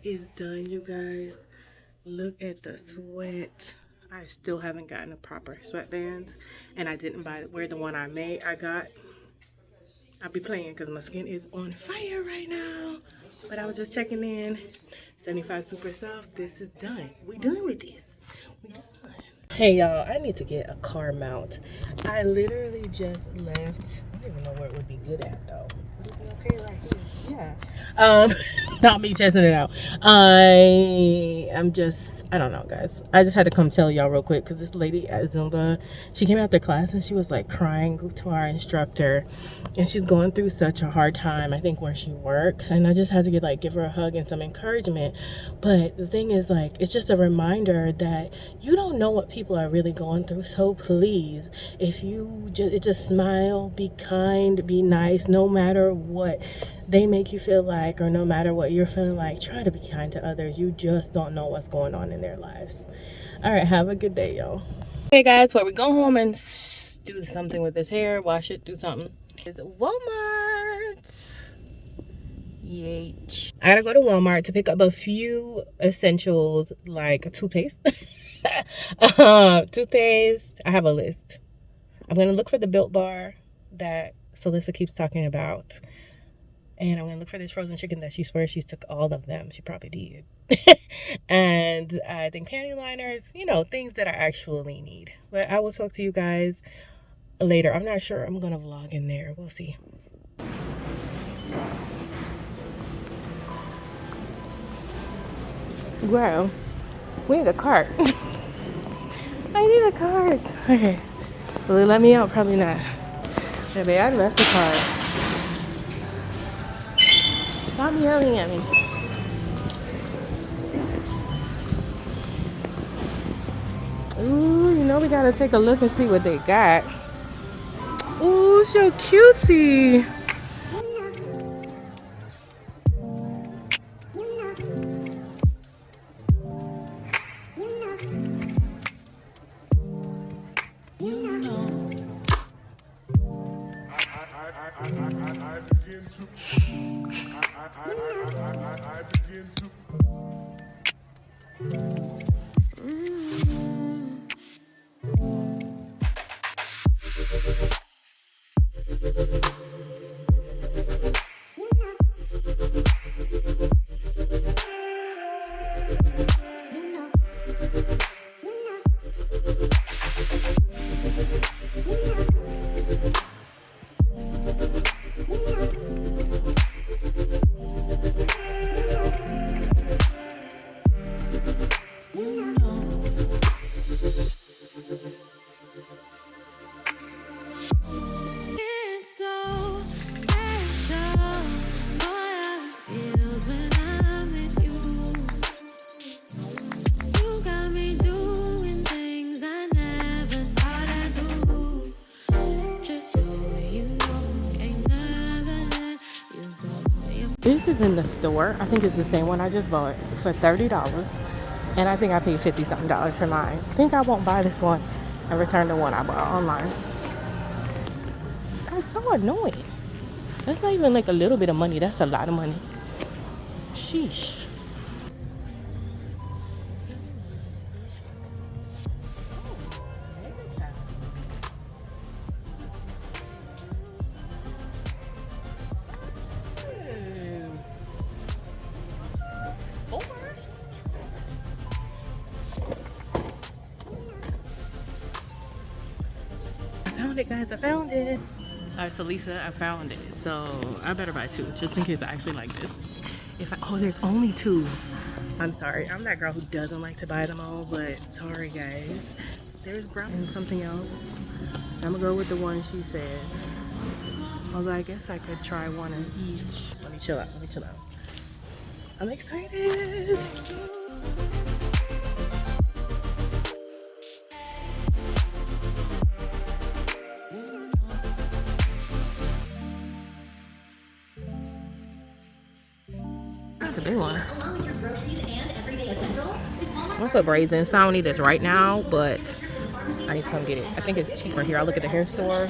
is done, you guys. Look at the sweat. I still haven't gotten a proper sweatbands, and I didn't wear the one I got. I'll be playing because my skin is on fire right now. But I was just checking in. 75 super soft. This is done. We done with this. We done. Hey y'all, I need to get a car mount. I literally just left. I don't even know where it would be good at though. Would it be okay right here? Yeah. Not me testing it out. I don't know, guys. I just had to come tell y'all real quick because this lady at Zumba, she came after class and she was like crying to our instructor, and she's going through such a hard time, I think, where she works, and I just had to give her a hug and some encouragement. But the thing is, like, it's just a reminder that you don't know what people are really going through. So please, if you just smile, be kind, be nice, no matter what they make you feel like, or no matter what you're feeling like, try to be kind to others. You just don't know what's going on in their lives. All right, have a good day, y'all. Hey guys, where we go home and do something with this hair, wash it, do something, is Walmart. Yay. I gotta go to Walmart to pick up a few essentials like toothpaste. Toothpaste, I have a list. I'm gonna look for the Built Bar that Celissa keeps talking about. And I'm going to look for this frozen chicken that she swears she took all of them. She probably did. And I think panty liners, things that I actually need. But I will talk to you guys later. I'm not sure I'm going to vlog in there. We'll see. Wow. We need a cart. I need a cart. Okay. Will it let me out? Probably not. Baby, I left the cart. Stop yelling at me. Ooh, we gotta take a look and see what they got. Ooh, so cutesy. This is in the store. I think it's the same one I just bought for $30. And I think I paid $50-something for mine. I think I won't buy this one and return the one I bought online. That's so annoying. That's not even like a little bit of money. That's a lot of money. Sheesh. Guys, I found it. Alright, so Lisa, I found it. So I better buy two, just in case I actually like this. Oh, there's only two. I'm sorry. I'm that girl who doesn't like to buy them all, but sorry guys. There's brown and something else. I'm gonna go with the one she said. Although I guess I could try one of each. Let me chill out. I'm excited. Big one. I'm gonna put braids in, so I don't need this right now, but I need to come get it. I think it's cheaper here. I'll look at the hair store,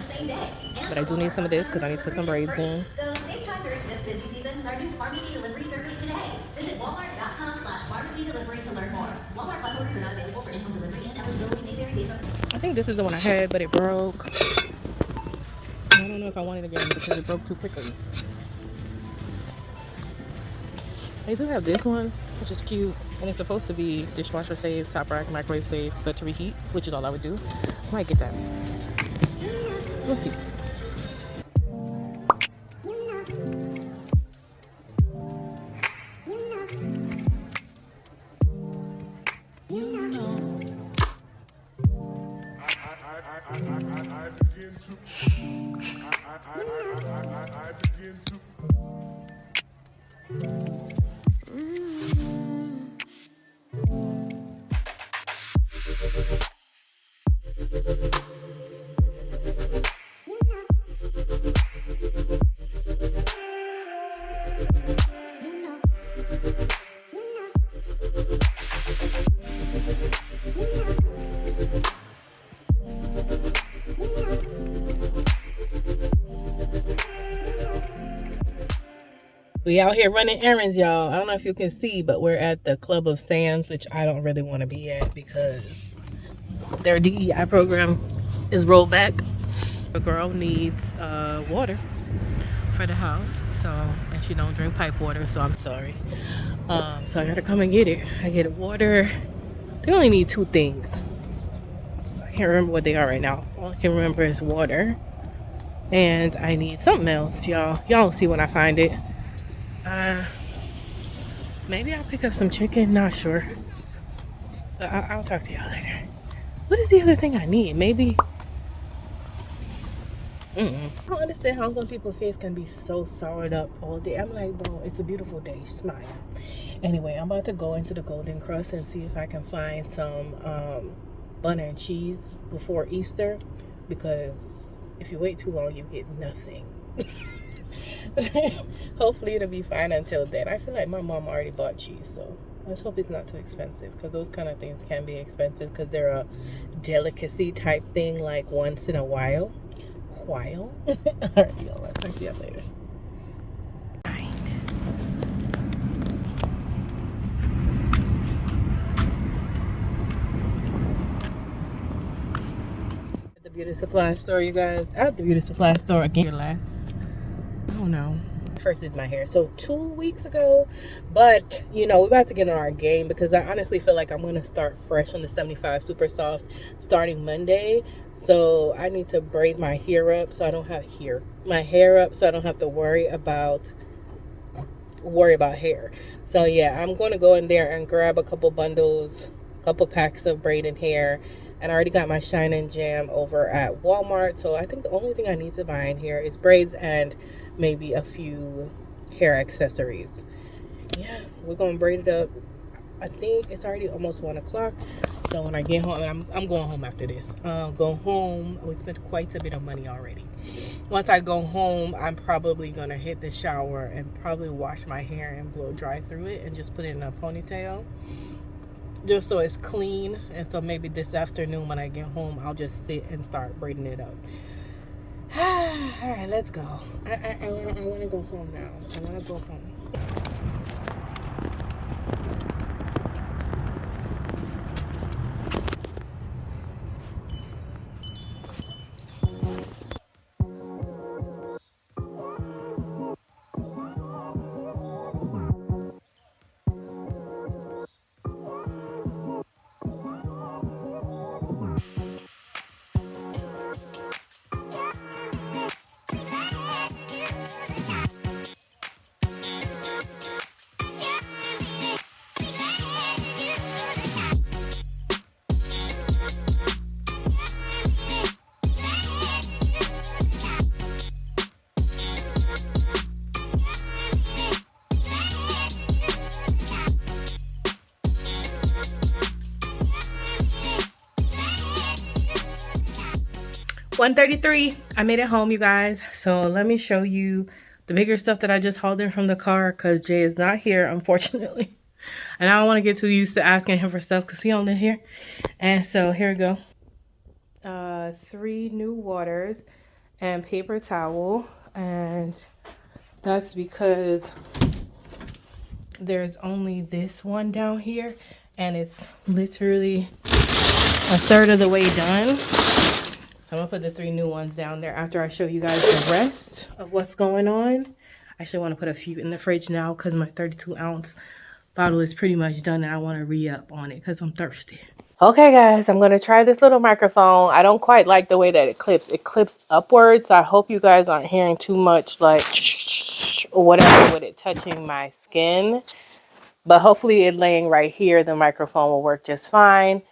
but I do need some of this because I need to put some braids in. So save time during this busy season with our new pharmacy delivery service today. Visit Walmart.com. I think this is the one I had, but it broke. I don't know if I want it again because it broke too quickly. They do have this one, which is cute, and it's supposed to be dishwasher safe, top rack, microwave safe, but to reheat, which is all I would do. I might get that. We'll see. We out here running errands, y'all. I don't know if you can see, but we're at the Club of Sands, which I don't really want to be at because their DEI program is rolled back. The girl needs water for the house, so, and she don't drink pipe water, so I'm sorry. So I gotta come and get it. I get water. They only need 2 things. I can't remember what they are right now. All I can remember is water, and I need something else, y'all. Y'all will see when I find it. Maybe I'll pick up some chicken, not sure. But I'll talk to y'all later. What is the other thing I need? Maybe I don't understand how some people's face can be so soured up all day. I'm like, bro, it's a beautiful day, smile. Anyway, I'm about to go into the Golden Crust and see if I can find some butter and cheese before Easter, because if you wait too long you get nothing. Hopefully it'll be fine until then. I feel like my mom already bought cheese, so let's hope it's not too expensive, because those kind of things can be expensive because they're a delicacy type thing, like once in a while. All right, y'all, I'll talk to you later. At the beauty supply store, you guys. At the beauty supply store again. Last, I don't know. First did my hair so 2 weeks ago, but you know, we're about to get on our game because I honestly feel like I'm gonna start fresh on the 75 super soft starting Monday. So I need to braid my hair up so I don't have my hair up so I don't have to worry about hair. So yeah, I'm going to go in there and grab a couple bundles, couple packs of braided hair, and I already got my Shine and Jam over at Walmart. So I think the only thing I need to buy in here is braids and maybe a few hair accessories. Yeah, we're gonna braid it up. I think it's already almost 1 o'clock. So when I get home, I'm going home after this. Go home. We spent quite a bit of money already. Once I go home, I'm probably gonna hit the shower and probably wash my hair and blow dry through it and just put it in a ponytail, just so it's clean. And so maybe this afternoon when I get home, I'll just sit and start braiding it up. All right, let's go. I want to go home now. I want to go home. 1:33. I made it home, you guys. So let me show you the bigger stuff that I just hauled in from the car, because Jay is not here, unfortunately. And I don't want to get too used to asking him for stuff because he don't live here. And so here we go. 3 new waters and paper towel. And that's because there's only this one down here. And it's literally a third of the way done. So I'm gonna put the 3 new ones down there after I show you guys the rest of what's going on. I actually want to put a few in the fridge now because my 32-ounce bottle is pretty much done and I want to re-up on it because I'm thirsty. Okay guys, I'm gonna try this little microphone. I don't quite like the way that it clips. It clips upwards, so I hope you guys aren't hearing too much like or whatever with it touching my skin. But hopefully it laying right here, the microphone will work just fine.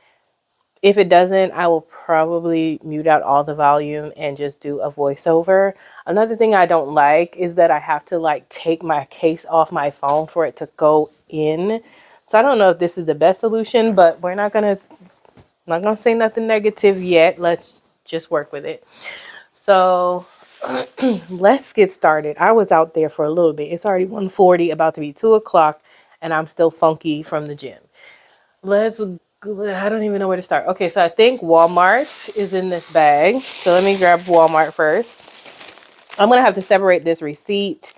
If it doesn't, I will probably mute out all the volume and just do a voiceover. Another thing I don't like is that I have to like take my case off my phone for it to go in. So I don't know if this is the best solution, but we're not gonna say nothing negative yet. Let's just work with it. So let's get started. I was out there for a little bit. It's already 1:40, about to be 2 o'clock, and I'm still funky from the gym. I don't even know where to start. Okay, so I think Walmart is in this bag. So let me grab Walmart first. I'm going to have to separate this receipt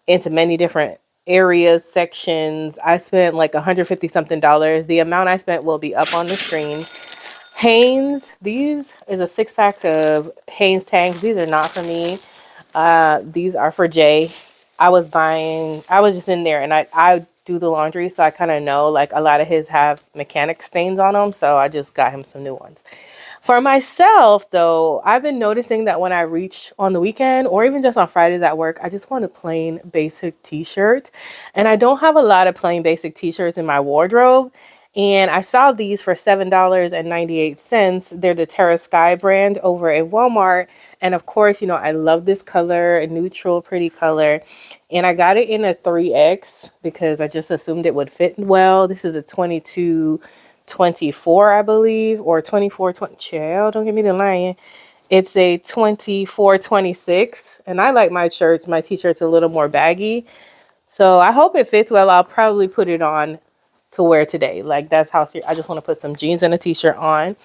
into many different areas, sections. I spent like $150 something. The amount I spent will be up on the screen. Hanes, these is a 6-pack of Hanes tanks. These are not for me. These are for Jay. I was just in there and I do the laundry, so I kind of know like a lot of his have mechanic stains on them, so I just got him some new ones. For myself though, I've been noticing that when I reach on the weekend or even just on Fridays at work, I just want a plain basic t-shirt, and I don't have a lot of plain basic t-shirts in my wardrobe. And I saw these for $7.98. They're the Terra Sky brand over at Walmart. And of course, you know, I love this color, a neutral, pretty color. And I got it in a 3X because I just assumed it would fit well. This is a 22-24, I believe, or 24-20. Child, don't give me the lying. It's a 24-26. And I like my t-shirts a little more baggy. So I hope it fits well. I'll probably put it on to wear today. Like that's how I just want to put some jeans and a t-shirt on,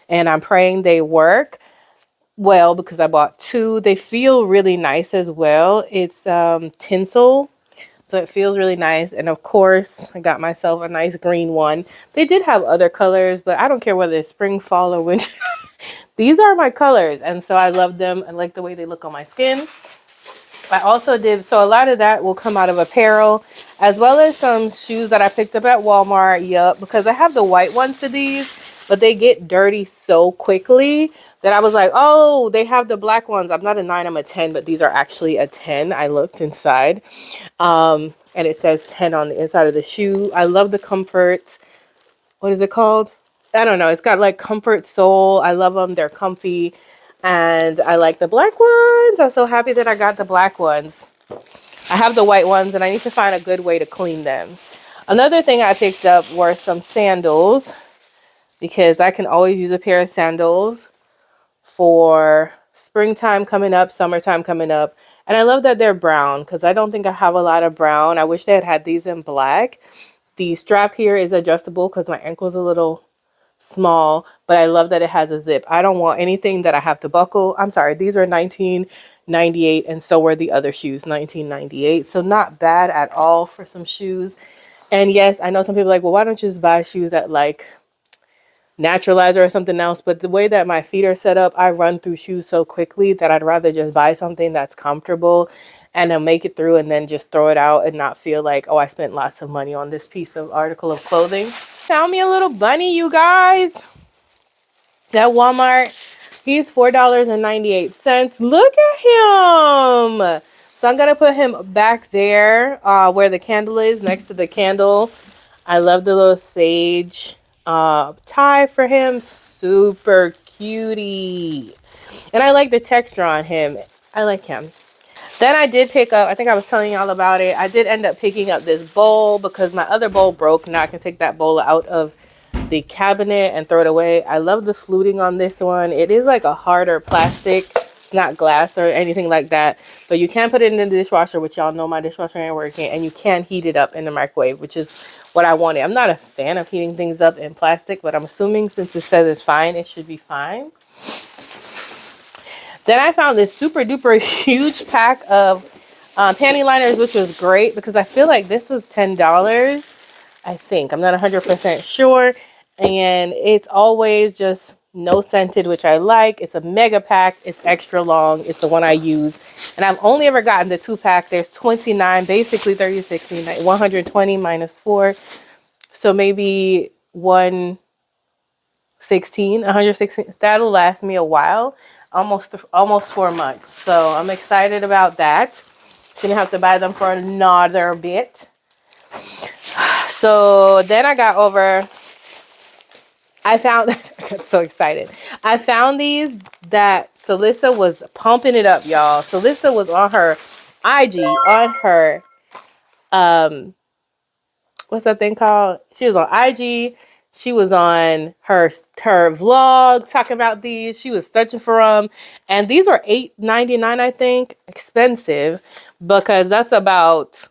and I'm praying they work well because I bought 2. They feel really nice as well. It's tinsel, so it feels really nice. And of course I got myself a nice green one. They did have other colors, but I don't care whether it's spring, fall, or winter. These are my colors, and so I love them. I like the way they look on my skin. I also did, so a lot of that will come out of apparel, as well as some shoes that I picked up at Walmart. Yup, because I have the white ones to these, but they get dirty so quickly that I was like, oh, they have the black ones. I'm not a 9, I'm a 10, but these are actually a 10. I looked inside, and it says 10 on the inside of the shoe. I love the comfort. What is it called? I don't know. It's got like comfort sole. I love them. They're comfy. And I like the black ones. I'm so happy that I got the black ones. I have the white ones and I need to find a good way to clean them. Another thing I picked up were some sandals, because I can always use a pair of sandals for springtime coming up, summertime coming up. And I love that they're brown because I don't think I have a lot of brown. I wish they had these in black. The strap here is adjustable because my ankle's a little small, but I love that it has a zip. I don't want anything that I have to buckle. I'm sorry, these are $19.98, and so were the other shoes, $19.98. So not bad at all for some shoes. And yes, I know some people are like, well, why don't you just buy shoes at like Naturalizer or something else? But the way that my feet are set up, I run through shoes so quickly that I'd rather just buy something that's comfortable and then make it through and then just throw it out and not feel like, oh, I spent lots of money on this piece of article of clothing. Found me a little bunny, you guys. At Walmart, he's $4.98. Look at him. So I'm gonna put him back there where the candle is, next to the candle. I love the little sage tie for him. Super cutie. And I like the texture on him. I like him. Then I did pick up, I think I was telling y'all about it, I did end up picking up this bowl because my other bowl broke. Now I can take that bowl out of the cabinet and throw it away. I love the fluting on this one. It is like a harder plastic. It's not glass or anything like that. But you can put it in the dishwasher, which y'all know my dishwasher ain't working. And you can heat it up in the microwave, which is what I wanted. I'm not a fan of heating things up in plastic, but I'm assuming since it says it's fine, it should be fine. Then I found this super duper huge pack of panty liners, which was great because I feel like this was $10. I think. I'm not 100% sure. and it's always just no scented, which I like. It's a mega pack. It's extra long. It's the one I use, and I've only ever gotten the 2-pack. There's 29, basically 30, 60, 120 minus 4, so maybe 116, 116. That'll last me a while, almost 4 months. So I'm excited about that. Gonna have to buy them for another bit. So then I got over. I found, I got so excited. I found these that Celissa was pumping it up, y'all. Celissa was on her IG, on her, what's that thing called? She was on IG. She was on her vlog talking about these. She was searching for them. And these were $8.99, I think. Expensive, because that's about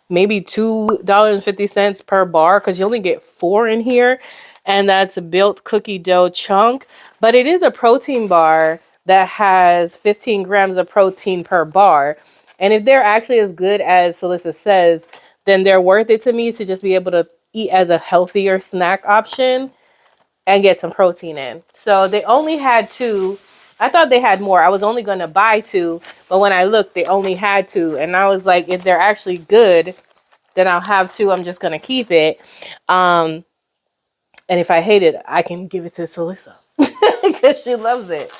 maybe $2.50 per bar, because you only get 4 in here, and that's a built cookie dough chunk. But it is a protein bar that has 15 grams of protein per bar, and if they're actually as good as Celissa says, then they're worth it to me to just be able to eat as a healthier snack option and get some protein in. So they only had 2. I thought they had more. I was only going to buy 2, but when I looked, they only had 2. And I was like, if they're actually good, then I'll have 2. I'm just going to keep it. And if I hate it, I can give it to Celissa because she loves it.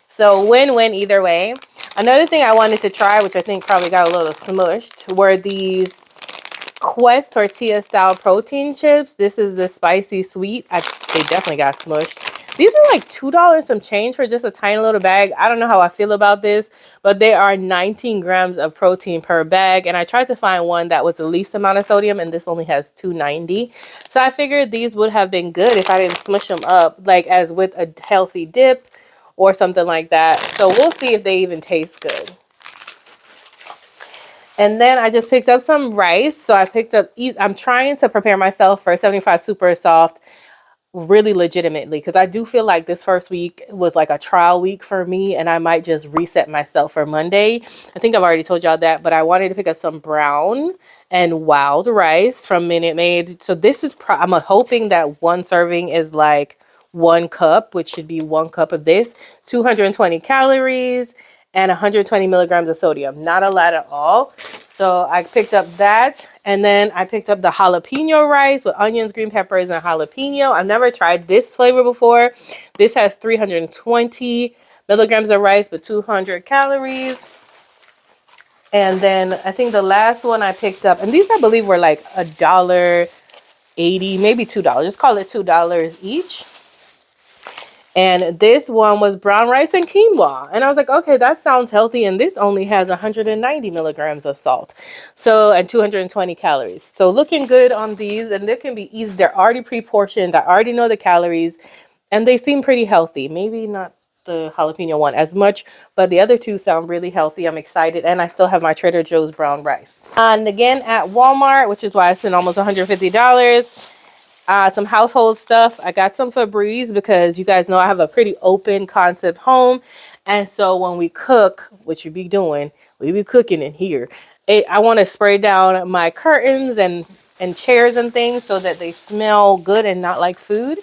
So win-win either way. Another thing I wanted to try, which I think probably got a little smushed, were these Quest tortilla style protein chips. This is the spicy sweet. They definitely got smushed. These are like $2 some change for just a tiny little bag. I don't know how I feel about this, but they are 19 grams of protein per bag. And I tried to find one that was the least amount of sodium, and this only has 290. So I figured these would have been good if I didn't smush them up, like as with a healthy dip or something like that. So we'll see if they even taste good. And then I just picked up some rice. So I picked up, I'm trying to prepare myself for 75 Super Soft really legitimately, because I do feel like this first week was like a trial week for me, and I might just reset myself for Monday. I think I've already told y'all that, but I wanted to pick up some brown and wild rice from Minute Maid. So this is, I'm hoping that one serving is like 1 cup, which should be 1 cup of this, 220 calories and 120 milligrams of sodium. Not a lot at all. So I picked up that, and then I picked up the jalapeno rice with onions, green peppers, and jalapeno. I've never tried this flavor before. This has 320 milligrams of rice with 200 calories. And then I think the last one I picked up, and these I believe were like $1.80, maybe $2. Just call it $2 each. And this one was brown rice and quinoa. And I was like, okay, that sounds healthy. And this only has 190 milligrams of salt. So, and 220 calories. So looking good on these. And they can be easy. They're already pre-portioned. I already know the calories. And they seem pretty healthy. Maybe not the jalapeno one as much, but the other 2 sound really healthy. I'm excited. And I still have my Trader Joe's brown rice. And again, at Walmart, which is why I spent almost $150. Some household stuff. I got some Febreze because you guys know I have a pretty open concept home. And so when we cook, which you be doing, we be cooking in here. I want to spray down my curtains and chairs and things so that they smell good and not like food.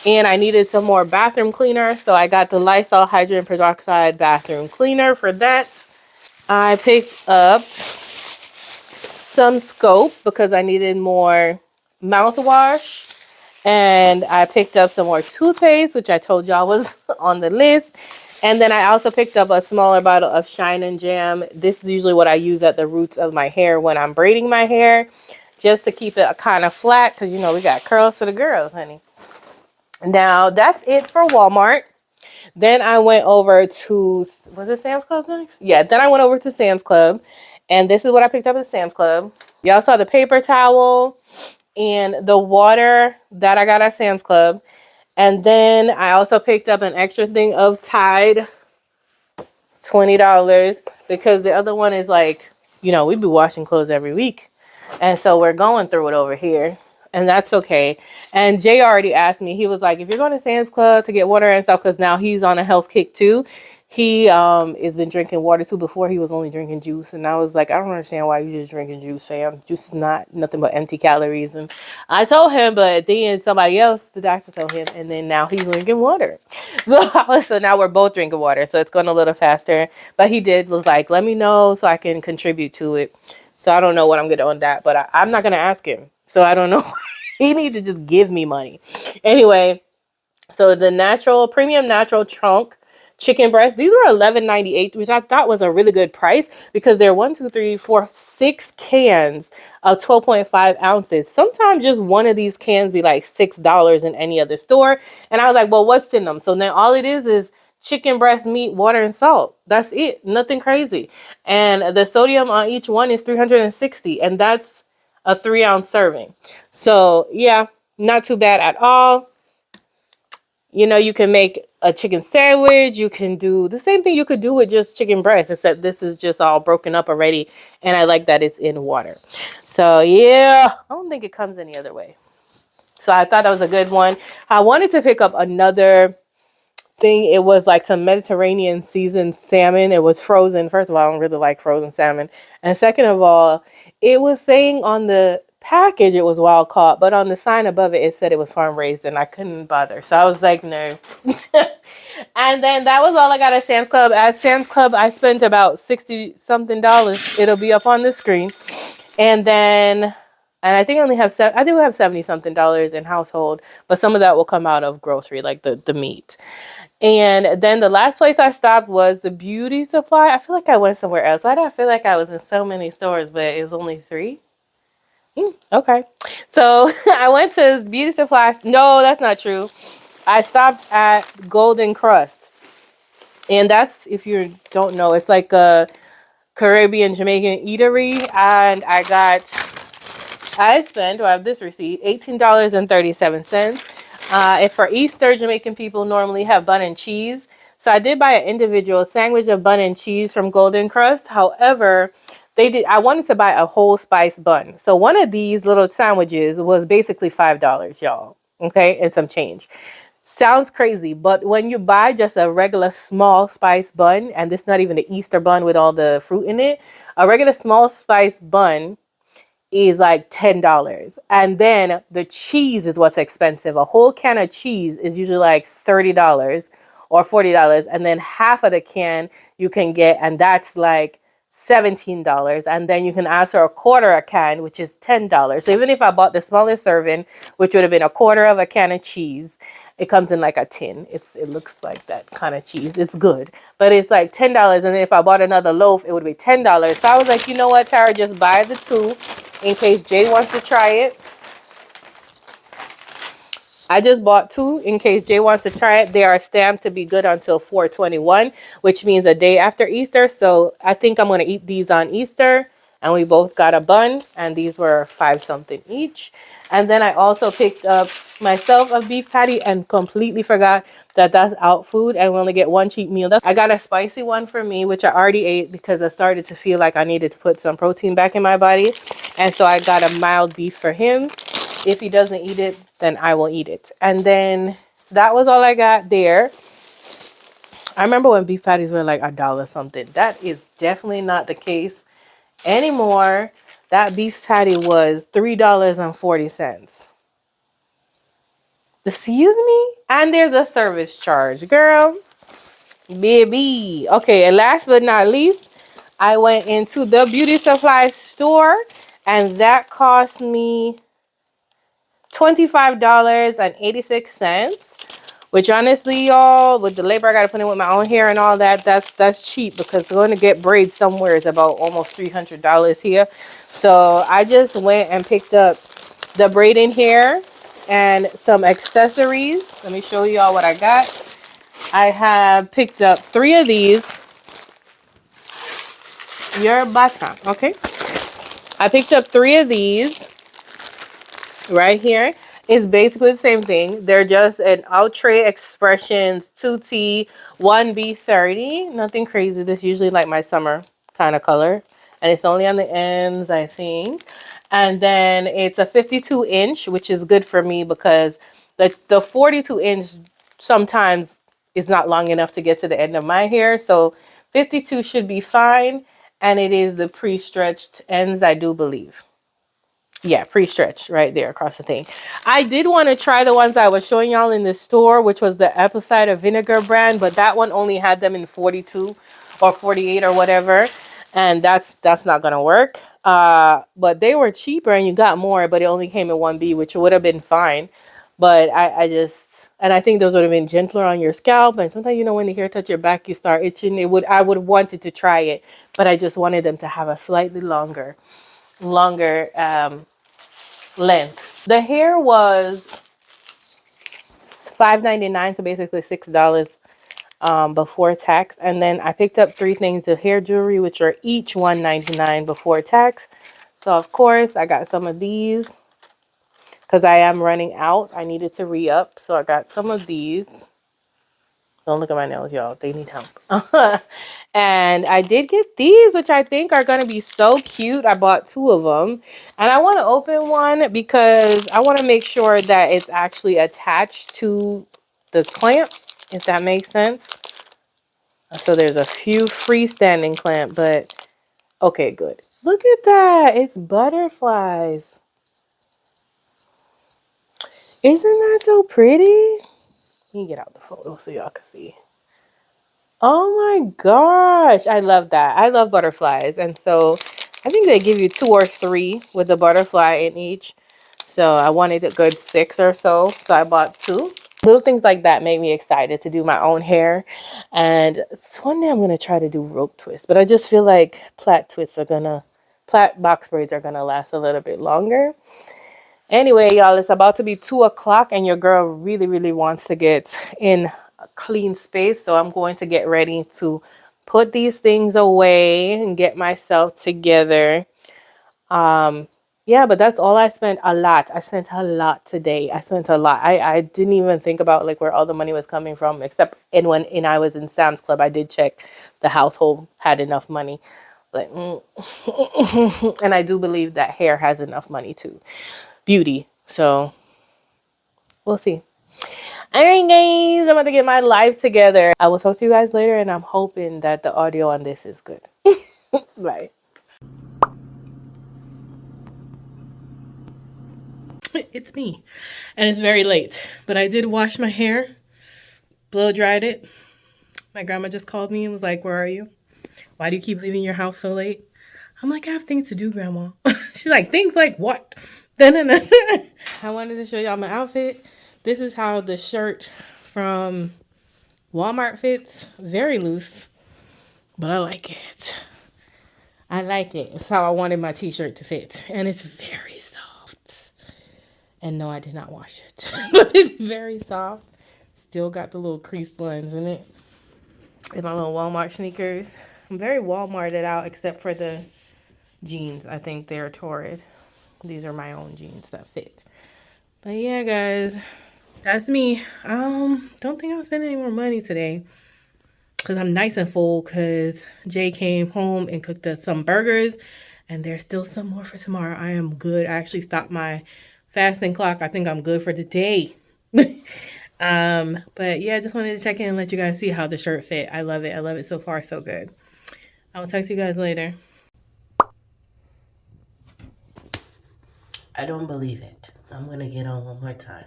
And I needed some more bathroom cleaner. So I got the Lysol hydrogen peroxide bathroom cleaner for that. I picked up some Scope because I needed more mouthwash, and I picked up some more toothpaste, which I told y'all was on the list. And then I also picked up a smaller bottle of Shine and Jam. This is usually what I use at the roots of my hair when I'm braiding my hair, just to keep it kind of flat, because you know we got curls for the girls, honey. Now that's it for Walmart. Then I went over to, was it Sam's Club next? Yeah, then I went over to Sam's Club, and this is what I picked up at Sam's Club. Y'all saw the paper towel and the water that I got at Sam's Club. And then I also picked up an extra thing of Tide, $20, because the other one is like, you know, we be washing clothes every week. And so we're going through it over here. And that's okay. And Jay already asked me, he was like, if you're going to Sam's Club to get water and stuff, because now he's on a health kick too, He has been drinking water too. Before he was only drinking juice, and I was like, I don't understand why you just drinking juice, fam. Juice is not nothing but empty calories. And I told him, but then somebody else, the doctor told him, and then now he's drinking water. So now we're both drinking water, so it's going a little faster. But he was like, let me know so I can contribute to it. So I don't know what I'm gonna do on that, but I'm not gonna ask him. So I don't know. He needs to just give me money. Anyway, so the premium natural trunk chicken breast, these were $11.98, which I thought was a really good price because they're 6 cans of 12.5 ounces. Sometimes just one of these cans be like $6 in any other store. And I was like, well, what's in them? So then all it is chicken breast meat, water, and salt. That's it. Nothing crazy. And the sodium on each one is 360, and that's a 3-ounce serving. So yeah, not too bad at all. You know, you can make a chicken sandwich. You can do the same thing you could do with just chicken breast, except this is just all broken up already. And I like that it's in water. So yeah, I don't think it comes any other way. So I thought that was a good one. I wanted to pick up another thing. It was like some Mediterranean seasoned salmon. It was frozen. First of all, I don't really like frozen salmon. And second of all, it was saying on the package it was wild caught, but on the sign above it, it said it was farm raised, and I couldn't bother. So I was like, no. And then that was all I got at Sam's Club. At Sam's Club, I spent about $60 something. It'll be up on the screen. And then, and I think I only have I do have $70 something in household, but some of that will come out of grocery, like the meat. And then the last place I stopped was the beauty supply. I feel like I went somewhere else. Why do I feel like I was in so many stores, but it was only 3? Okay. So I went to beauty supplies. No, that's not true. I stopped at Golden Crust. And that's, if you don't know, it's like a Caribbean Jamaican eatery. And I spent, I have this receipt, $18.37. If for Easter, Jamaican people normally have bun and cheese. So I did buy an individual sandwich of bun and cheese from Golden Crust. However, I wanted to buy a whole spice bun. So one of these little sandwiches was basically $5, y'all. Okay, and some change. Sounds crazy, but when you buy just a regular small spice bun, and this is not even the Easter bun with all the fruit in it, a regular small spice bun is like $10. And then the cheese is what's expensive. A whole can of cheese is usually like $30 or $40. And then half of the can you can get, and that's like $17. And then you can ask for a quarter a can, which is $10. So even if I bought the smallest serving, which would have been a quarter of a can of cheese, it comes in like a tin. It looks like that kind of cheese. It's good, but it's like $10. And then if I bought another loaf, it would be $10. So I was like, you know what, Tara, just buy the 2 in case Jay wants to try it. I just bought 2 in case Jay wants to try it. They are stamped to be good until 4/21, which means a day after Easter. So I think I'm going to eat these on Easter. And we both got a bun, and these were 5 something each. And then I also picked up myself a beef patty and completely forgot that that's out food, and we only get 1 cheap meal. I got a spicy one for me, which I already ate because I started to feel like I needed to put some protein back in my body. And so I got a mild beef for him. If he doesn't eat it, then I will eat it. And then that was all I got there. I remember when beef patties were like $1 something. That is definitely not the case anymore. That beef patty was $3.40. Excuse me? And there's a service charge, girl. Baby. Okay, and last but not least, I went into the beauty supply store, and that cost me $25.86, which honestly, y'all, with the labor I gotta put in with my own hair and all that, that's cheap, because going to get braids somewhere is about almost $300 here. So I just went and picked up the braiding hair and some accessories. Let me show y'all what I got. I have picked up 3 of these. Your button, okay? I picked up 3 of these right here. It's basically the same thing. They're just an Outre Expressions 2T 1B30. Nothing crazy. This is usually like my summer kind of color. And it's only on the ends, I think. And then it's a 52-inch, which is good for me because the 42-inch sometimes is not long enough to get to the end of my hair. So 52 should be fine. And it is the pre-stretched ends, I do believe. Yeah, pre-stretched right there across the thing. I did want to try the ones I was showing y'all in the store, which was the apple cider vinegar brand, but that one only had them in 42 or 48 or whatever, and that's not gonna work. But they were cheaper and you got more, but it only came in 1B, which would have been fine. But I just, and I think those would have been gentler on your scalp. And sometimes, you know, when the hair touch your back, you start itching. I would have wanted to try it, but I just wanted them to have a slightly longer length. The hair was $5.99, so basically $6 before tax. And then I picked up 3 things of hair jewelry, which are each $1.99 before tax. So of course I got some of these because I am running out. I needed to re-up, so I got some of these. Don't look at my nails, y'all. They need help. And I did get these, which I think are going to be so cute. I bought 2 of them. And I want to open one because I want to make sure that it's actually attached to the clamp, if that makes sense. So there's a few freestanding clamp, but okay, good. Look at that. It's butterflies. Isn't that so pretty? Let me get out the photo so y'all can see. Oh my gosh, I love that. I love butterflies. And so I think they give you 2 or 3 with the butterfly in each. So I wanted a good 6 or so. So I bought 2. Little things like that made me excited to do my own hair. And one day I'm going to try to do rope twists. But I just feel like plait box braids are going to last a little bit longer. Anyway, y'all, it's about to be 2 o'clock and your girl really, really wants to get in a clean space. So I'm going to get ready to put these things away and get myself together. Yeah, but that's all I spent. A lot. I spent a lot today. I spent a lot. I didn't even think about like where all the money was coming from, except when I was in Sam's Club, I did check the household had enough money. But and I do believe that hair has enough money too. Beauty. So we'll see. All right, guys, I'm about to get my life together. I will talk to you guys later, and I'm hoping that the audio on this is good. Bye. It's me, and it's very late, but I did wash my hair, blow dried it. My grandma just called me and was like, "Where are you? Why do you keep leaving your house so late?" I'm like, "I have things to do, Grandma." She's like, "Things like what?" I wanted to show y'all my outfit. This is how the shirt from Walmart fits. Very loose, but I like it. I like it. It's how I wanted my t-shirt to fit. And it's very soft. And no, I did not wash it. But it's very soft. Still got the little crease lines in it. And my little Walmart sneakers. I'm very Walmarted out except for the jeans. I think they're torrid. These are my own jeans that fit. But yeah, guys. That's me. Don't think I'll spend any more money today. Because I'm nice and full because Jay came home and cooked us some burgers. And there's still some more for tomorrow. I am good. I actually stopped my fasting clock. I think I'm good for the day. But yeah, I just wanted to check in and let you guys see how the shirt fit. I love it. I love it so far. So good. I will talk to you guys later. I don't believe it. I'm going to get on one more time.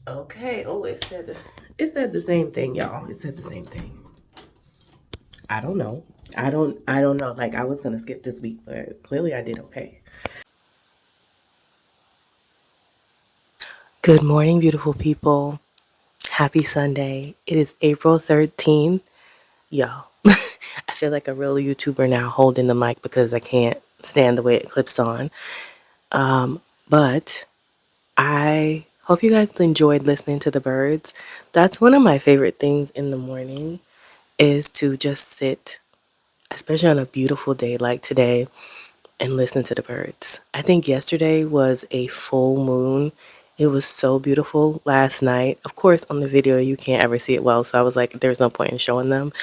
Okay. Oh, it said the same thing, y'all. It said the same thing. I don't know. I don't know. Like I was gonna skip this week, but clearly I did okay. Good morning, beautiful people. Happy Sunday. It is April 13th. Y'all. I feel like a real YouTuber now holding the mic because I can't stand the way it clips on. But I hope you guys enjoyed listening to the birds. That's one of my favorite things in the morning is to just sit, especially on a beautiful day like today, and listen to the birds. I think yesterday was a full moon. It was so beautiful last night. Of course, on the video, you can't ever see it well, so I was like, there's no point in showing them,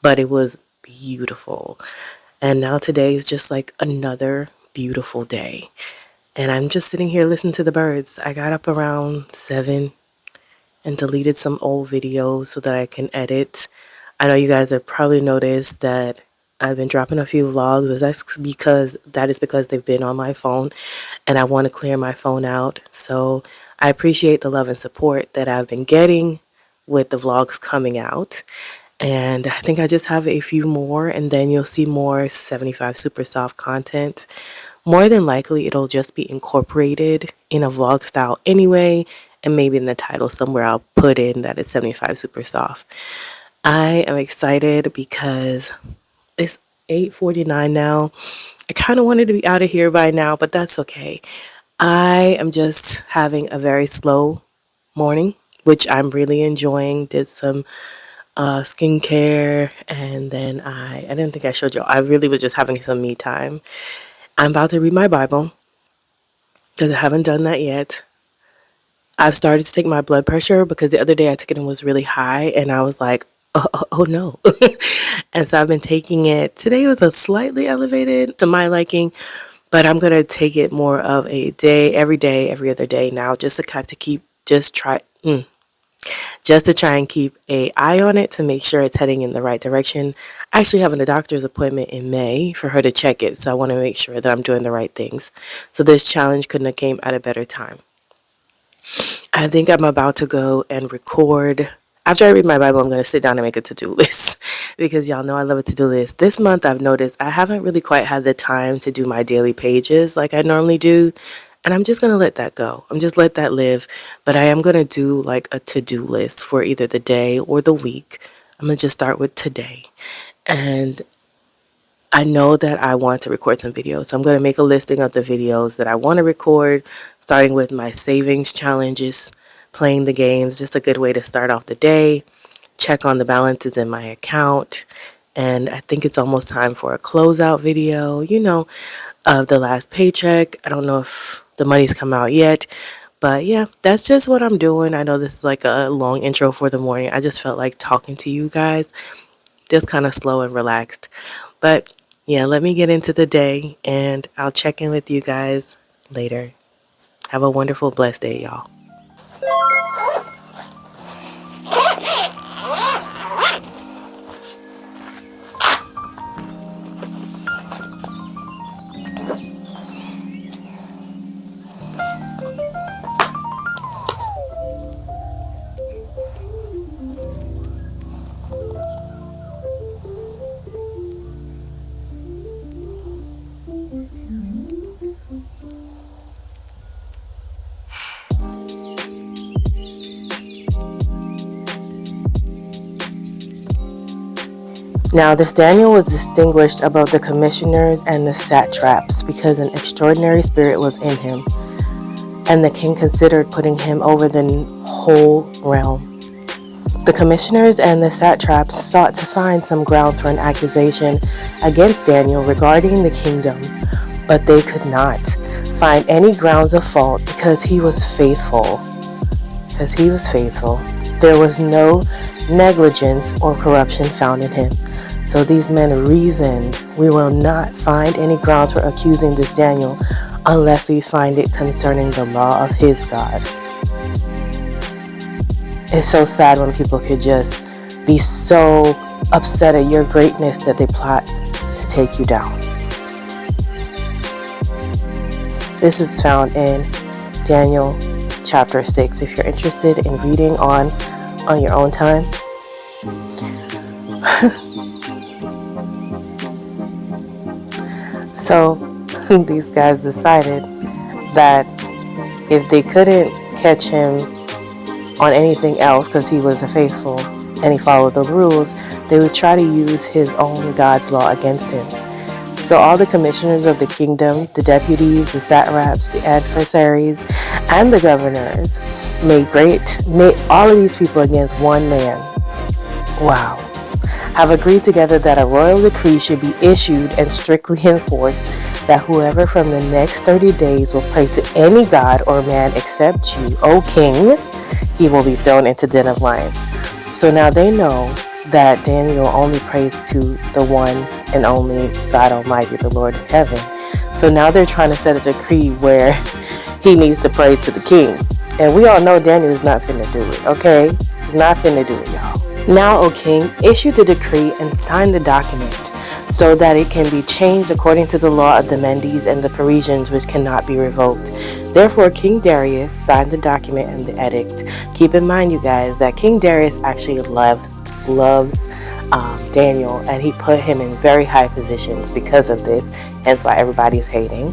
but it was beautiful. And now today is just like another beautiful day. And I'm just sitting here listening to the birds. I got up around 7, and deleted some old videos so that I can edit. I know you guys have probably noticed that I've been dropping a few vlogs, but that is because they've been on my phone and I want to clear my phone out. So I appreciate the love and support that I've been getting with the vlogs coming out. And I think I just have a few more, and then you'll see more 75 super soft content. More than likely, it'll just be incorporated in a vlog style anyway, and maybe in the title somewhere I'll put in that it's 75 super soft. I am excited because it's 8:49 now. I kind of wanted to be out of here by now, but that's okay. I am just having a very slow morning, which I'm really enjoying. Did some skincare, and then I didn't think I showed you. I really was just having some me time. I'm about to read my Bible because I haven't done that yet. I've started to take my blood pressure because the other day I took it and it was really high, and I was like, oh no. And so I've been taking it. Today was a slightly elevated to my liking, but I'm going to take it more of a every day, every other day now, just to try and keep an eye on it to make sure it's heading in the right direction. I actually having a doctor's appointment in May for her to check it, so I want to make sure that I'm doing the right things. So this challenge couldn't have came at a better time. I think I'm about to go and record. After I read my Bible, I'm going to sit down and make a to-do list because y'all know I love a to-do list. This month I've noticed I haven't really quite had the time to do my daily pages like I normally do. And I'm just going to let that go. I'm just let that live. But I am going to do like a to-do list for either the day or the week. I'm going to just start with today. And I know that I want to record some videos. So I'm going to make a listing of the videos that I want to record, starting with my savings challenges, playing the games, just a good way to start off the day, check on the balances in my account. And I think it's almost time for a closeout video, of the last paycheck. I don't know if the money's come out yet, but yeah, that's just what I'm doing. I know this is like a long intro for the morning. I just felt like talking to you guys, just kind of slow and relaxed. But yeah, let me get into the day and I'll check in with you guys later. Have a wonderful, blessed day, y'all. Now this Daniel was distinguished above the commissioners and the satraps because an extraordinary spirit was in him, and the king considered putting him over the whole realm. The commissioners and the satraps sought to find some grounds for an accusation against Daniel regarding the kingdom, but they could not find any grounds of fault because he was faithful. There was no negligence or corruption found in him. So these men reasoned, we will not find any grounds for accusing this Daniel unless we find it concerning the law of his God. It's so sad when people could just be so upset at your greatness that they plot to take you down. This is found in Daniel chapter 6 if you're interested in reading on your own time. So these guys decided that if they couldn't catch him on anything else because he was a faithful and he followed the rules, they would try to use his own God's law against him. So all the commissioners of the kingdom, the deputies, the satraps, the adversaries, and the governors made all of these people against one man. Wow. Have agreed together that a royal decree should be issued and strictly enforced that whoever from the next 30 days will pray to any god or man except you, O king, he will be thrown into den of lions. So now they know that Daniel only prays to the one and only God Almighty, the Lord in heaven. So now they're trying to set a decree where he needs to pray to the king. And we all know Daniel is not finna do it, okay? He's not finna do it, y'all. Now, O king, issue the decree and sign the document so that it can be changed according to the law of the Medes and the Parisians, which cannot be revoked. Therefore, King Darius signed the document and the edict. Keep in mind, you guys, that King Darius actually loves Daniel, and he put him in very high positions because of this, hence why everybody's hating.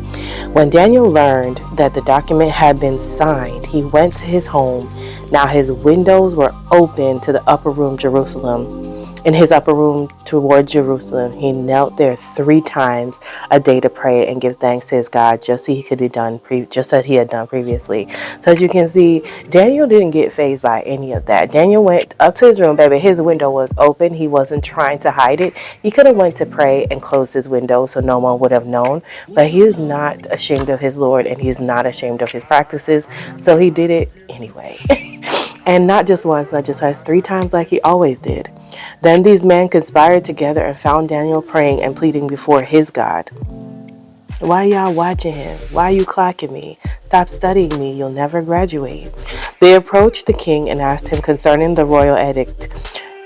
When Daniel learned that the document had been signed, he went to his home. Now his windows were open to the upper room, Jerusalem. In his upper room toward Jerusalem, he knelt there 3 times a day to pray and give thanks to his God, just as he could be done, just as he had done previously. So as you can see, Daniel didn't get fazed by any of that. Daniel went up to his room, baby. His window was open. He wasn't trying to hide it. He could have went to pray and closed his window so no one would have known. But he is not ashamed of his Lord, and he is not ashamed of his practices. So he did it anyway. And not just once, not just twice, 3 times like he always did. Then these men conspired together and found Daniel praying and pleading before his God. Why y'all watching him? Why you clocking me? Stop studying me. You'll never graduate. They approached the king and asked him concerning the royal edict.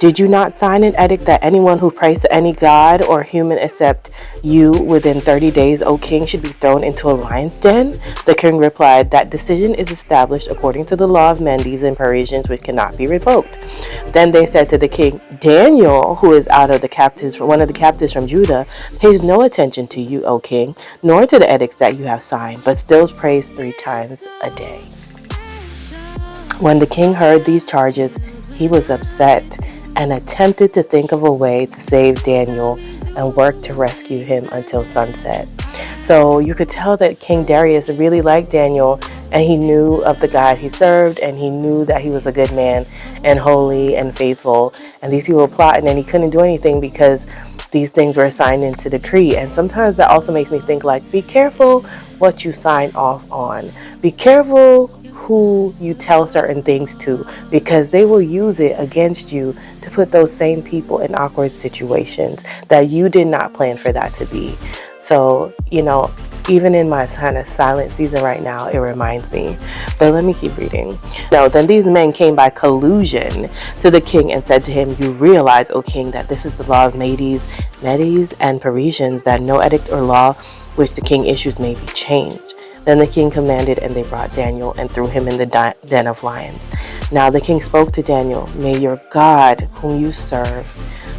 Did you not sign an edict that anyone who prays to any god or human except you within 30 days, O king, should be thrown into a lion's den? The king replied, that decision is established according to the law of Medes and Parisians, which cannot be revoked. Then they said to the king, Daniel, who is out of the captives, one of the captives from Judah, pays no attention to you, O king, nor to the edicts that you have signed, but still prays 3 times a day. When the king heard these charges, he was upset and attempted to think of a way to save Daniel and work to rescue him until sunset. So you could tell that King Darius really liked Daniel, and he knew of the God he served, and he knew that he was a good man and holy and faithful. And these people were plotting, and he couldn't do anything because these things were signed into decree. And sometimes that also makes me think, like, be careful what you sign off on. Be careful who you tell certain things to, because they will use it against you to put those same people in awkward situations that you did not plan for that to be. So, you know, even in my kind of silent season right now, it reminds me. But let me keep reading. No, then these men came by collusion to the king and said to him, you realize, O king, that this is the law of Medes and Parisians, that no edict or law which the king issues may be changed. Then the king commanded, and they brought Daniel and threw him in the den of lions. Now the king spoke to Daniel, may your God, whom you serve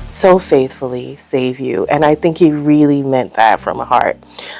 so faithfully, save you. And I think he really meant that from a heart.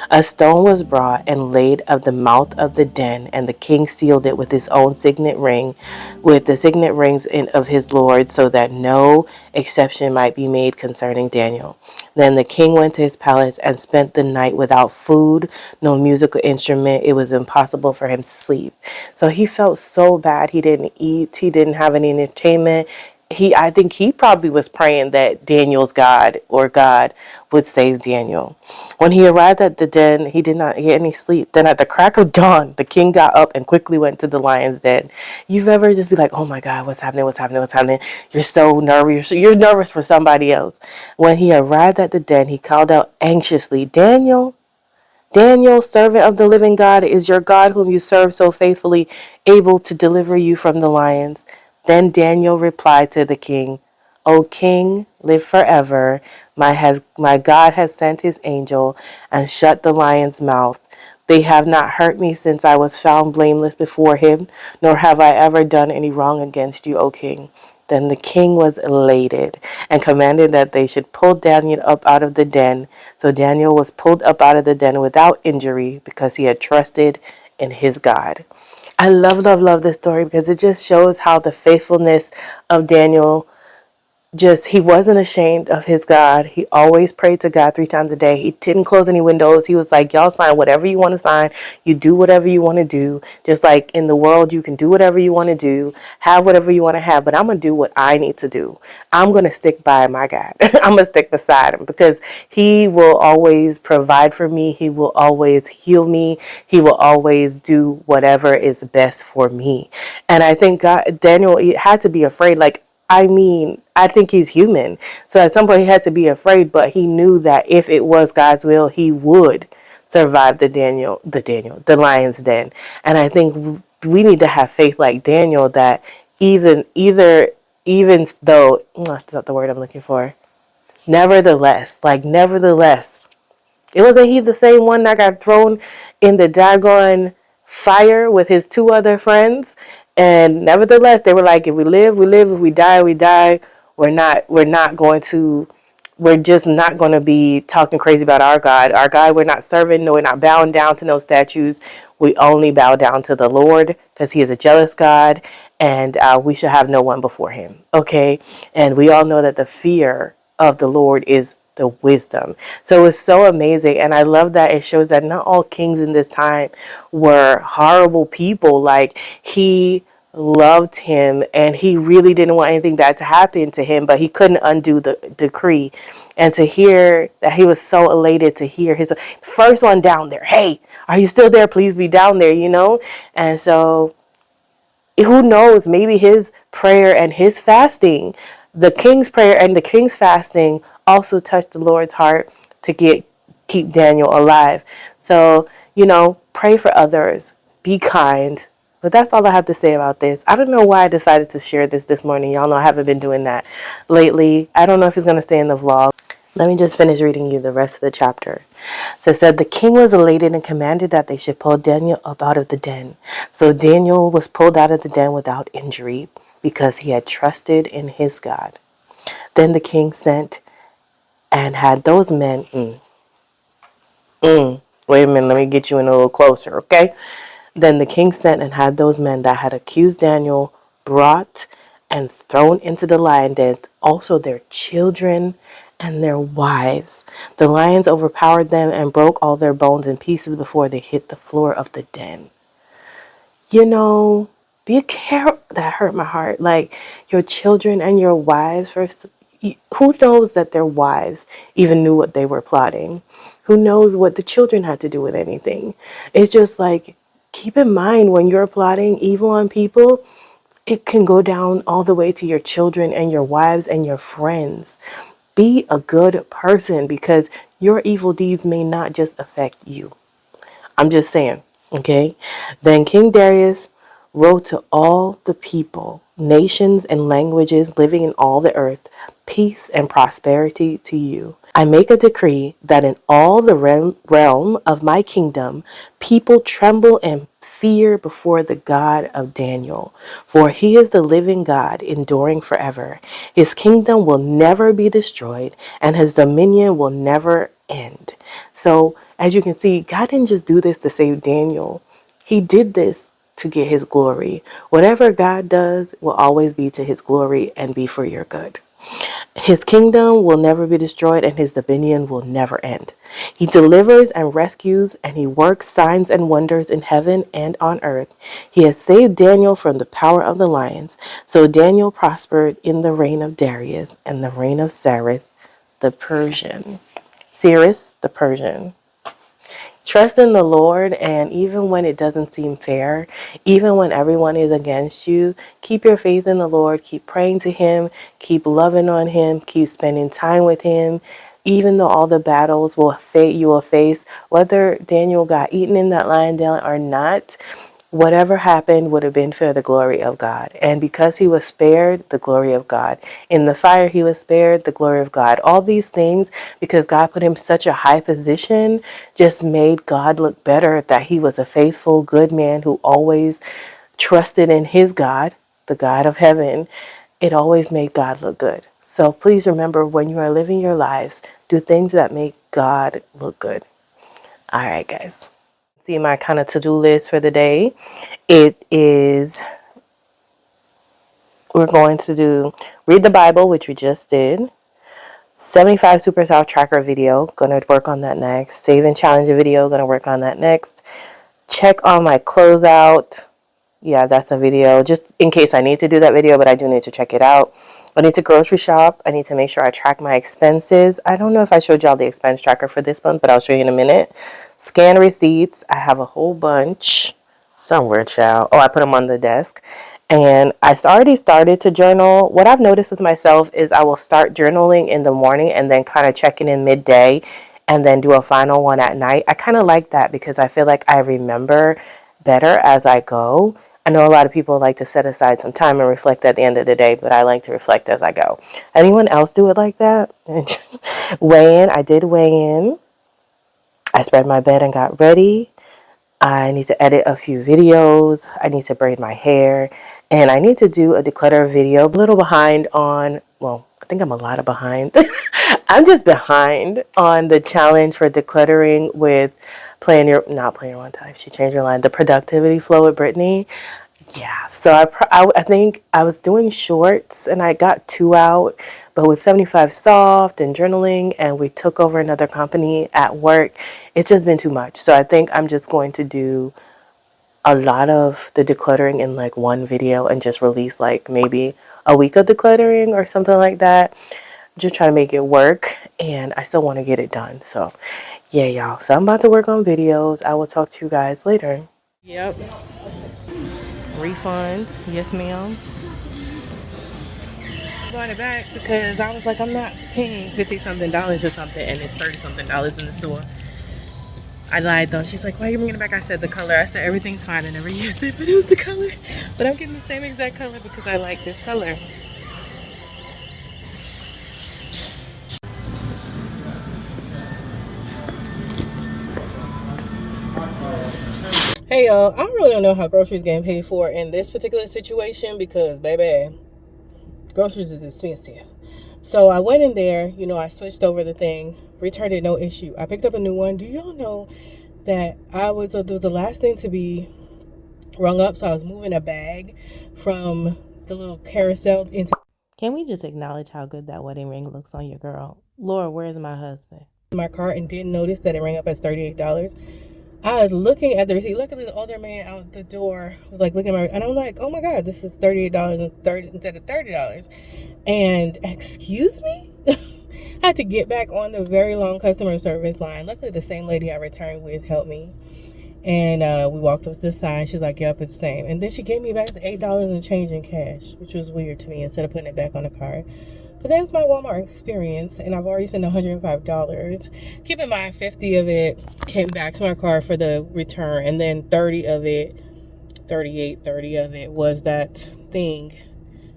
A stone was brought and laid of the mouth of the den, and the king sealed it with his own signet ring, with the signet rings of his lord, so that no exception might be made concerning Daniel. Then the king went to his palace and spent the night without food, no musical instrument. It was impossible for him to sleep. So he felt so bad. He didn't eat. He didn't have any entertainment. I think he probably was praying that Daniel's God or God would save Daniel. When he arrived at the den, he did not get any sleep. Then at the crack of dawn, the king got up and quickly went to the lion's den. You've ever just be like, oh my God, what's happening? What's happening? What's happening? You're so nervous. You're nervous for somebody else. When he arrived at the den, he called out anxiously, Daniel, Daniel, servant of the living God, is your God whom you serve so faithfully able to deliver you from the lions? Then Daniel replied to the king, O king, live forever. My God has sent his angel and shut the lion's mouth. They have not hurt me since I was found blameless before him, nor have I ever done any wrong against you, O king. Then the king was elated and commanded that they should pull Daniel up out of the den. So Daniel was pulled up out of the den without injury because he had trusted in his God. I love this story because it just shows how the faithfulness of Daniel, he wasn't ashamed of his God. He always prayed to God 3 times a day. He didn't close any windows. He was like, y'all sign whatever you want to sign. You do whatever you want to do. Just like in the world, you can do whatever you want to do, have whatever you want to have, but I'm going to do what I need to do. I'm going to stick by my God. I'm going to stick beside him because he will always provide for me. He will always heal me. He will always do whatever is best for me. And I think Daniel had to be afraid. I think he's human. So at some point he had to be afraid, but he knew that if it was God's will, he would survive the lion's den. And I think we need to have faith like Daniel, that even though, that's not the word I'm looking for. Nevertheless, it wasn't he the same one that got thrown in the daggone fire with his two other friends? And nevertheless, they were like, if we live, we live. If we die, we die. We're just not going to be talking crazy about our God. Our God, we're not serving. No, we're not bowing down to no statues. We only bow down to the Lord because he is a jealous God, and we should have no one before him. Okay. And we all know that the fear of the Lord is the wisdom. So it's so amazing. And I love that it shows that not all kings in this time were horrible people. Like, he loved him and he really didn't want anything bad to happen to him, but he couldn't undo the decree. And to hear that, he was so elated to hear his first one down there, hey, are you still there? Please be down there, you know? And so who knows, maybe his prayer and his fasting, the king's prayer and the king's fasting, also touched the Lord's heart to keep Daniel alive. So, pray for others, be kind. But that's all I have to say about this. I don't know why I decided to share this morning. Y'all know I haven't been doing that lately. I don't know if it's going to stay in the vlog. Let me just finish reading you the rest of the chapter. So it said, the king was elated and commanded that they should pull Daniel up out of the den. So Daniel was pulled out of the den without injury because he had trusted in his God. Then the king sent and had those men. Wait a minute, let me get you in a little closer, okay? Then the king sent and had those men that had accused Daniel brought and thrown into the lion den, also their children and their wives. The lions overpowered them and broke all their bones in pieces before they hit the floor of the den. Be careful. That hurt my heart. Like, your children and your wives, first, who knows that their wives even knew what they were plotting? Who knows what the children had to do with anything? It's just like, keep in mind, when you're plotting evil on people, it can go down all the way to your children and your wives and your friends. Be a good person, because your evil deeds may not just affect you. I'm just saying, okay? Then King Darius wrote to all the people, nations, and languages living in all the earth, peace and prosperity to you. I make a decree that in all the realm of my kingdom, people tremble and fear before the God of Daniel, for he is the living God, enduring forever. His kingdom will never be destroyed, and his dominion will never end. So, as you can see, God didn't just do this to save Daniel. He did this to get his glory. Whatever God does will always be to his glory and be for your good. His kingdom will never be destroyed, and his dominion will never end. He delivers and rescues, and he works signs and wonders in heaven and on earth. He has saved Daniel from the power of the lions. So Daniel prospered in the reign of Darius and the reign of Cyrus the Persian. Trust in the Lord, and even when it doesn't seem fair, even when everyone is against you, keep your faith in the Lord, keep praying to him, keep loving on him, keep spending time with him, even though all the battles you will face, whether Daniel got eaten in that lion den or not. Whatever happened would have been for the glory of God. And because he was spared, the glory of God. In the fire, he was spared, the glory of God. All these things, because God put him in such a high position, just made God look better, that he was a faithful, good man who always trusted in his God, the God of heaven. It always made God look good. So please remember, when you are living your lives, do things that make God look good. All right, guys. See my kind of to-do list for the day. We're going to read the Bible, which we just did. 75 Super South Tracker video, gonna work on that next. Save and challenge video, gonna work on that next. Check on my closeout. Yeah, that's a video, just in case I need to do that video, but I do need to check it out. I need to grocery shop. I need to make sure I track my expenses. I don't know if I showed y'all the expense tracker for this month, but I'll show you in a minute. Scan receipts. I have a whole bunch somewhere, child. Oh, I put them on the desk. And I already started to journal. What I've noticed with myself is I will start journaling in the morning and then kind of checking in midday and then do a final one at night. I kind of like that because I feel like I remember better as I go. I know a lot of people like to set aside some time and reflect at the end of the day, but I like to reflect as I go. Anyone else do it like that? Weigh in. I did weigh in. I spread my bed and got ready. I need to edit a few videos. I need to braid my hair. And I need to do a declutter video. I'm a little behind on, well, I think I'm a lot of behind. I'm just behind on the challenge for decluttering with not Plan Your One Time. She changed her line. The productivity flow with Brittany. Yeah, so I think I was doing shorts and I got 2 out, but with 75 soft and journaling, and we took over another company at work, it's just been too much. So I think I'm just going to do a lot of the decluttering in like one video and just release like maybe a week of decluttering or something like that. Just try to make it work, and I still want to get it done. So yeah, y'all. So I'm about to work on videos. I will talk to you guys later. Yep. Refund. Yes, ma'am. Going it back because I was like, I'm not paying $50-something for something and it's $30-something in the store. I lied though. She's like, why are you bringing it back? I said the color. I said everything's fine. I never used it, but it was the color. But I'm getting the same exact color because I like this color. Hey y'all, I really don't know how groceries getting paid for in this particular situation because baby, groceries is expensive. So I went in there, you know, I switched over the thing, returned it, no issue. I picked up a new one. Do y'all know that it was the last thing to be rung up? So I was moving a bag from the little carousel into. Can we just acknowledge how good that wedding ring looks on your girl? Lord, where's my husband? My cart and didn't notice that it rang up as $38. I was looking at the receipt. Luckily, the older man out the door was like looking at my, and I'm like, oh my God, this is $38 instead of $30. And excuse me? I had to get back on the very long customer service line. Luckily, the same lady I returned with helped me. And we walked up to the sign. She's like, yep, it's the same. And then she gave me back the $8 and change in cash, which was weird to me, instead of putting it back on the card. But that's my Walmart experience, and I've already spent $105. Keep in mind, 50 of it came back to my car for the return, and then 30 of it was that thing.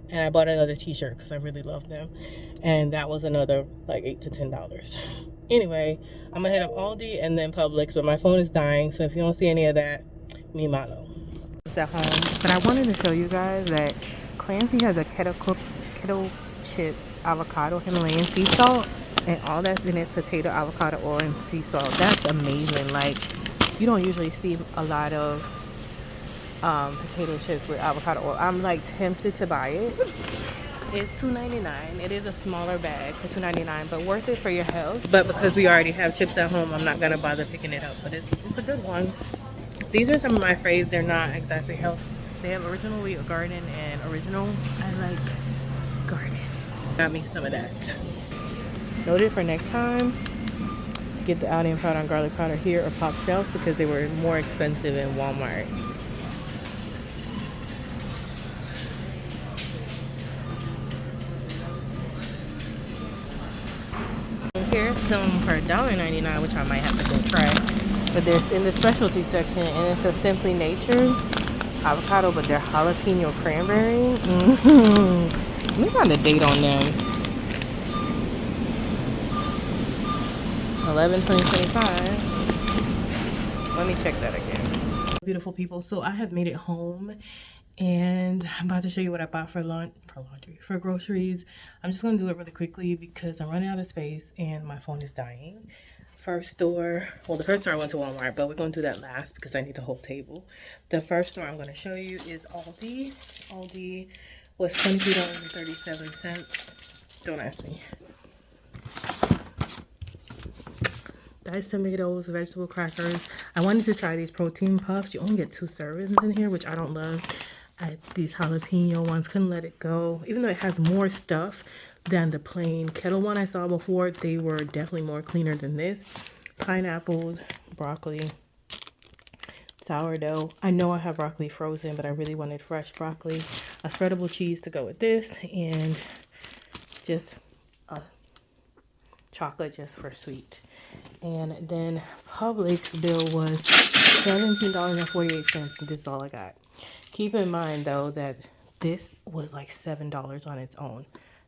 And I bought another t-shirt because I really love them, and that was another like $8 to $10. Anyway, I'm gonna hit up Aldi and then Publix, but my phone is dying, so if you don't see any of that, me malo. It's at home, but I wanted to show you guys that Clancy has a kettle chips avocado Himalayan sea salt, and all that's in is potato, avocado oil, and sea salt. That's amazing. Like, you don't usually see a lot of potato chips with avocado oil. I'm like tempted to buy it. It's $2.99. It is a smaller bag for $2.99, but worth it for your health. But because we already have chips at home, I'm not gonna bother picking it up, but it's a good one. These are some of my faves. They're not exactly healthy. They have original wheat garden and original. I like garden. Got me some of that. Noted for next time, get the onion powder and garlic powder here or Pop Shelf because they were more expensive in Walmart. Here's some for $1.99, which I might have to go try. But there's in the specialty section, and it's a Simply Nature avocado, but they're jalapeno cranberry. Let me find a date on them. 11/20/25. Let me check that again. Beautiful people. So I have made it home, and I'm about to show you what I bought for for groceries. I'm just gonna do it really quickly because I'm running out of space and my phone is dying. First store, well, the first store I went to Walmart, but we're gonna do that last because I need the whole table. The first store I'm gonna show you is Aldi. Aldi was $23.37. Don't ask me. Diced tomatoes, vegetable crackers. I wanted to try these protein puffs. You only get 2 servings in here, which I don't love. These jalapeno ones, couldn't let it go. Even though it has more stuff than the plain kettle one I saw before, they were definitely more cleaner than this. Pineapples, broccoli, sourdough. I know I have broccoli frozen, but I really wanted fresh broccoli. A spreadable cheese to go with this, and just chocolate just for sweet. And then Publix bill was $17.48, and this is all I got. Keep in mind though that this was like $7 on its own.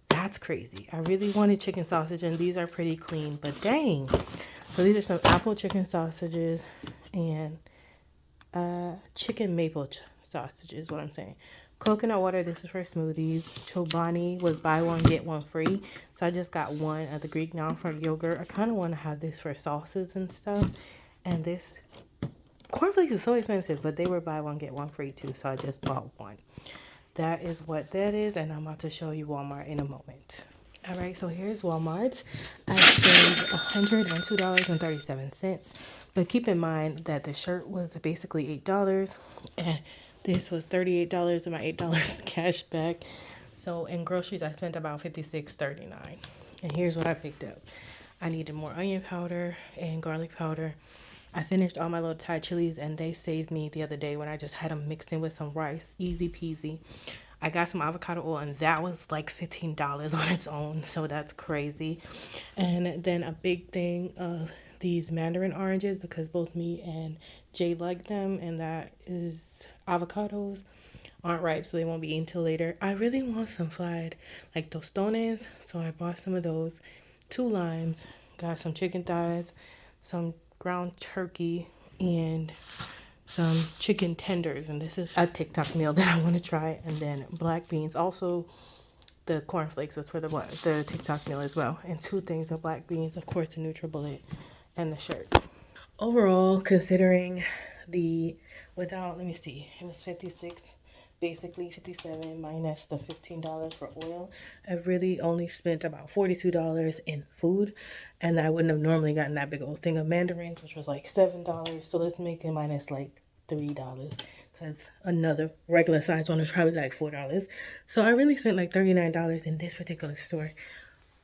That's crazy. I really wanted chicken sausage, and these are pretty clean, but dang. So these are some apple chicken sausages and chicken maple sausages, what I'm saying. Coconut water, this is for smoothies. Chobani was buy one get one free, so I just got one of the Greek now for yogurt. I kind of want to have this for sauces and stuff. And this cornflakes is so expensive, but they were buy one get one free too, so I just bought one. That is what that is, and I'm about to show you Walmart in a moment. All right, so here's Walmart. I spent $102.37, but keep in mind that the shirt was basically $8, and this was $38 and my $8 cash back. So in groceries, I spent about $56.39, and here's what I picked up. I needed more onion powder and garlic powder. I finished all my little Thai chilies, and they saved me the other day when I just had them mixed in with some rice. Easy peasy. I got some avocado oil, and that was like $15 on its own, so that's crazy. And then a big thing of these mandarin oranges, because both me and Jay like them, and that is avocados aren't ripe, so they won't be eaten till later. I really want some fried like tostones, so I bought some of those. 2 limes, got some chicken thighs, some ground turkey, and some chicken tenders, and this is a TikTok meal that I want to try. And then black beans, also the cornflakes was for the TikTok meal as well, and 2 things of black beans, of course the NutriBullet and the shirt. Overall, considering the without, let me see, it was 56, basically 57 minus the $15 for oil. I really only spent about $42 in food, and I wouldn't have normally gotten that big old thing of mandarins, which was like $7. So let's make it minus like $3, because another regular size one was probably like $4. So I really spent like $39 in this particular store,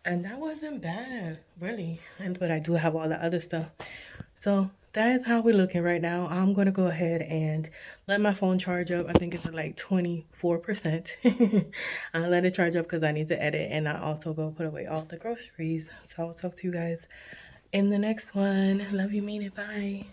and that wasn't bad, really. But I do have all the other stuff. So that is how we're looking right now. I'm going to go ahead and let my phone charge up. I think it's at like 24%. I'll let it charge up because I need to edit, and I also go put away all the groceries. So I'll talk to you guys in the next one. Love you, mean it. Bye.